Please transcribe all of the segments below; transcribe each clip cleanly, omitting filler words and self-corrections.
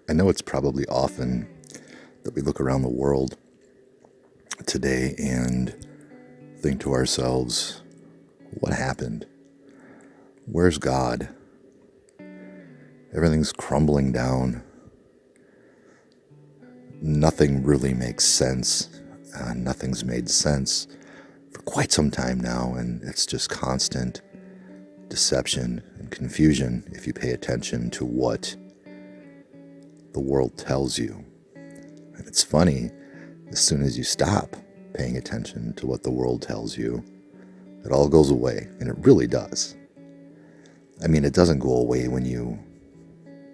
I know it's probably often that we look around the world today and think to ourselves, what happened? Where's God? Everything's crumbling down. Nothing really makes sense. Nothing's made sense for quite some time now, and it's just constant deception and confusion if you pay attention to what the world tells you. And it's funny, as soon as you stop paying attention to what the world tells you, it all goes away, and it really does. I mean, it doesn't go away when you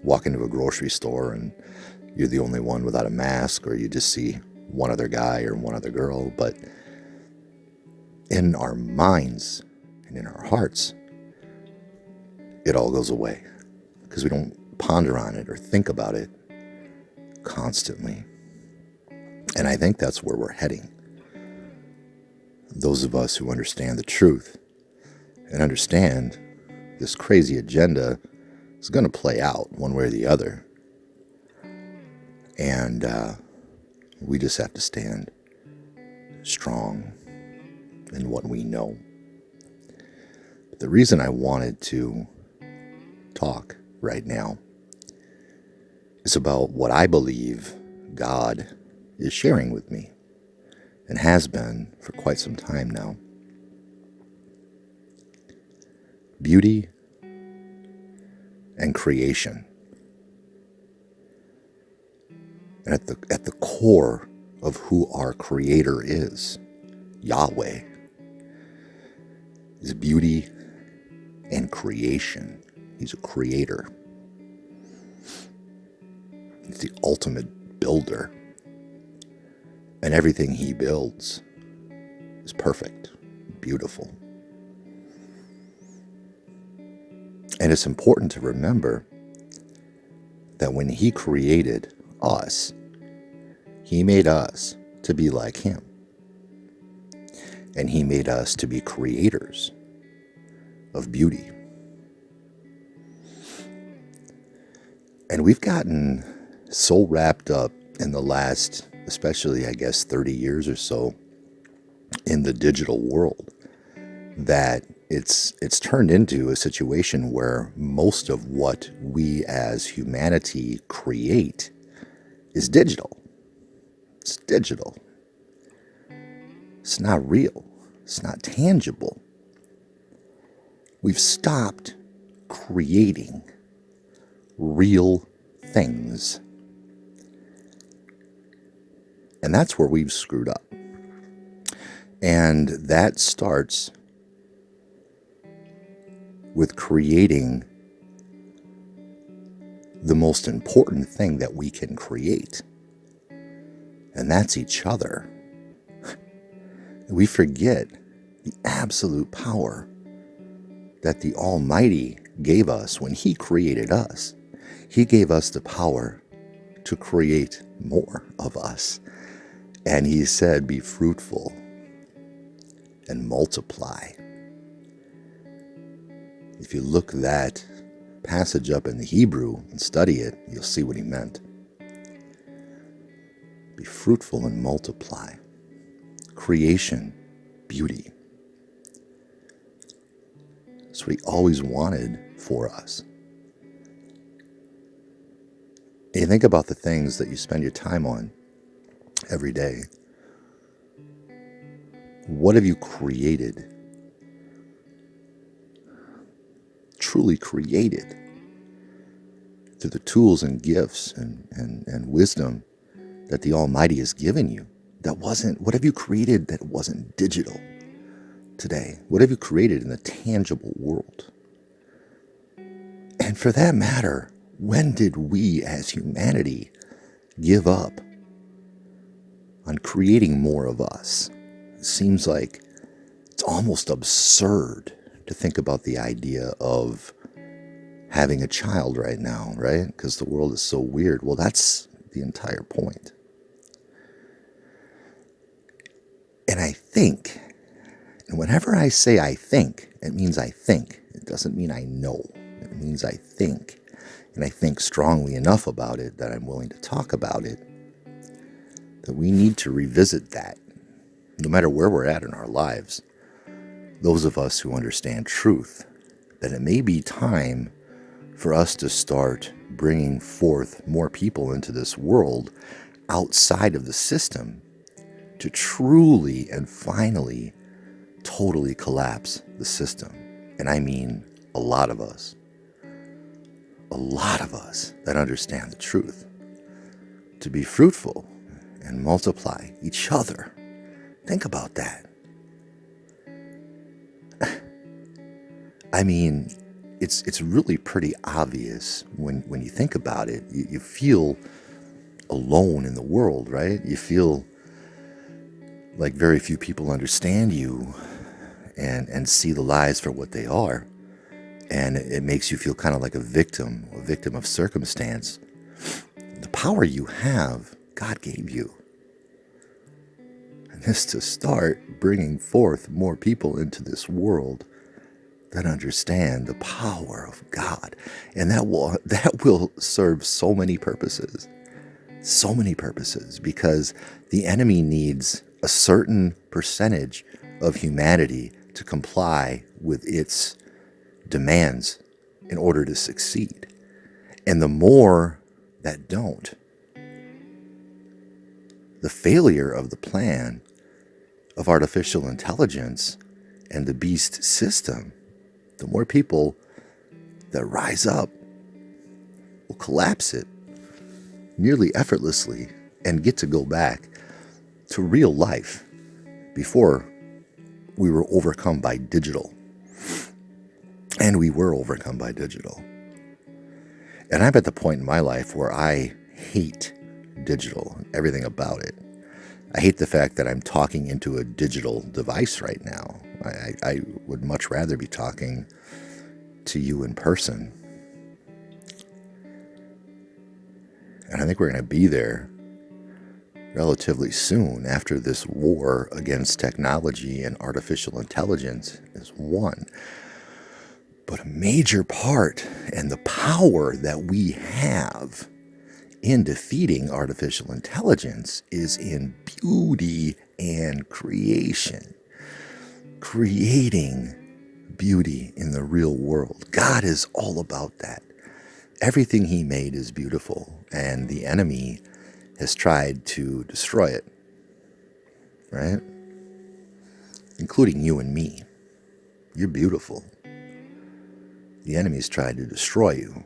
walk into a grocery store and you're the only one without a mask, or you just see one other guy or one other girl, but in our minds and in our hearts, it all goes away because we don't ponder on it or think about it constantly. And I think that's where we're heading. Those of us who understand the truth and understand this crazy agenda is going to play out one way or the other. And we just have to stand strong in what we know. But the reason I wanted to talk right now is about what I believe God is sharing with me and has been for quite some time now. Beauty and creation. And at the core of who our Creator is, Yahweh, is beauty and creation. He's a creator. He's the ultimate builder. And everything he builds is perfect, beautiful. And it's important to remember that when he created us, he made us to be like him. And he made us to be creators of beauty. And we've gotten so wrapped up in the last, especially, I guess, 30 years or so in the digital world that it's turned into a situation where most of what we as humanity create is digital. It's digital. It's not real. It's not tangible. We've stopped creating real things. And that's where we've screwed up. And that starts with creating the most important thing that we can create. And that's each other. We forget the absolute power that the Almighty gave us when He created us. He gave us the power to create more of us. And He said, be fruitful and multiply. If you look that passage up in the Hebrew and study it, you'll see what He meant. Be fruitful and multiply. Creation, beauty. That's what He always wanted for us. And you think about the things that you spend your time on every day. What have you created? Truly created through the tools and gifts and wisdom that the Almighty has given you. What have you created that wasn't digital today? What have you created in the tangible world? And for that matter, when did we as humanity give up on creating more of us? It seems like it's almost absurd to think about the idea of having a child right now, right? Because the world is so weird. Well, that's the entire point. And I think, and whenever I say I think, it means I think. It doesn't mean I know. It means I think. and I think strongly enough about it that I'm willing to talk about it, that we need to revisit that, no matter where we're at in our lives. Those of us who understand truth, that it may be time for us to start bringing forth more people into this world outside of the system to truly and finally totally collapse the system. And I mean a lot of us that understand the truth, to be fruitful and multiply each other. Think about that. I mean, it's really pretty obvious when you think about it. You feel alone in the world, right? You feel like very few people understand you and see the lies for what they are. And it makes you feel kind of like a victim of circumstance. The power you have, God gave you. And this to start bringing forth more people into this world that understand the power of God. And that will serve so many purposes. So many purposes, because the enemy needs a certain percentage of humanity to comply with its demands in order to succeed. And the more that don't, the failure of the plan of artificial intelligence and the beast system, the more people that rise up will collapse it nearly effortlessly and get to go back to real life before we were overcome by digital. And we were overcome by digital. And I'm at the point in my life where I hate digital, everything about it. I hate the fact that I'm talking into a digital device right now. I would much rather be talking to you in person. And I think we're going to be there relatively soon after this war against technology and artificial intelligence is won. But a major part and the power that we have in defeating artificial intelligence is in beauty and creation. Creating beauty in the real world. God is all about that. Everything he made is beautiful, and the enemy has tried to destroy it, right? Including you and me. You're beautiful. The enemy's tried to destroy you.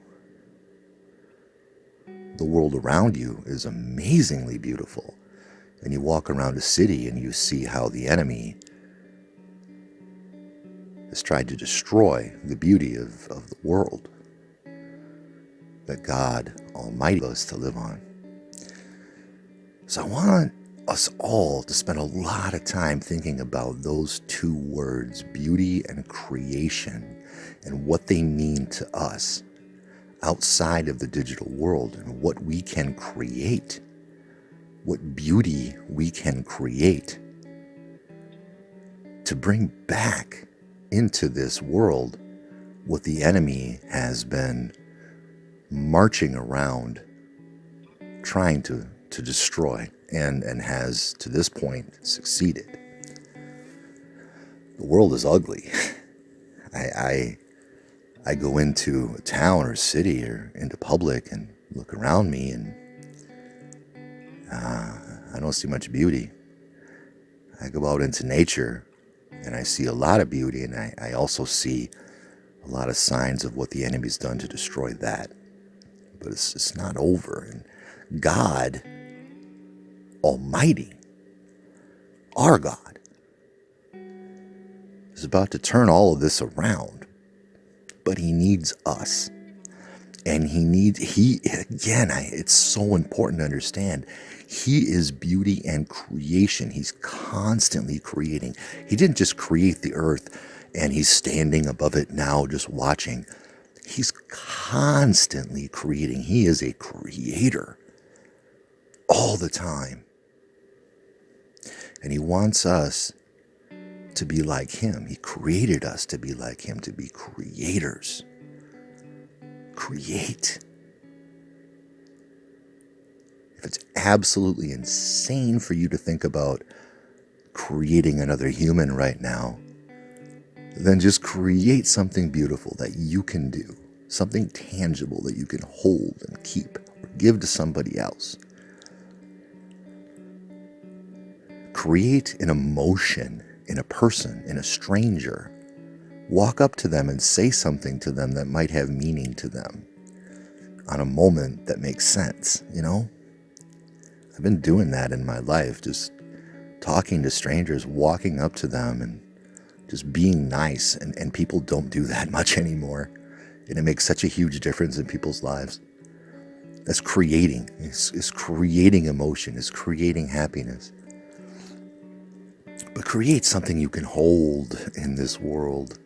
The world around you is amazingly beautiful. And you walk around a city and you see how the enemy has tried to destroy the beauty of the world that God Almighty us to live on. So I want us all to spend a lot of time thinking about those two words, beauty and creation, and what they mean to us outside of the digital world and what we can create, what beauty we can create to bring back into this world what the enemy has been marching around trying to destroy and has to this point succeeded. The world is ugly. I go into a town or a city or into public and look around me and I don't see much beauty. I go out into nature and I see a lot of beauty, and I also see a lot of signs of what the enemy's done to destroy that. But it's not over. And God Almighty, our God, is about to turn all of this around. But he needs us. And it's so important to understand, he is beauty and creation. He's constantly creating. He didn't just create the earth and he's standing above it now just watching. He's constantly creating. He is a creator all the time. And he wants us to be like him. He created us to be like him, to be creators. Create. If it's absolutely insane for you to think about creating another human right now, then just create something beautiful that you can do, something tangible that you can hold and keep or give to somebody else. Create an emotion in a person, in a stranger. Walk up to them and say something to them that might have meaning to them on a moment that makes sense, you know? I've been doing that in my life, just talking to strangers, walking up to them and just being nice. And people don't do that much anymore. And it makes such a huge difference in people's lives. That's creating. It's creating emotion. It's creating happiness. But create something you can hold in this world.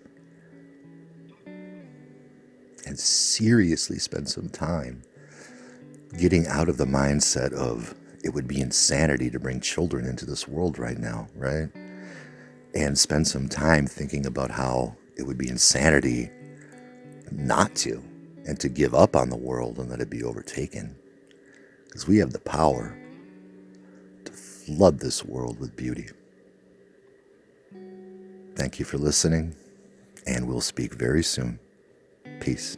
And seriously spend some time getting out of the mindset of it would be insanity to bring children into this world right now, right? And spend some time thinking about how it would be insanity not to, and to give up on the world and let it be overtaken. Because we have the power to flood this world with beauty. Thank you for listening, and we'll speak very soon. Peace.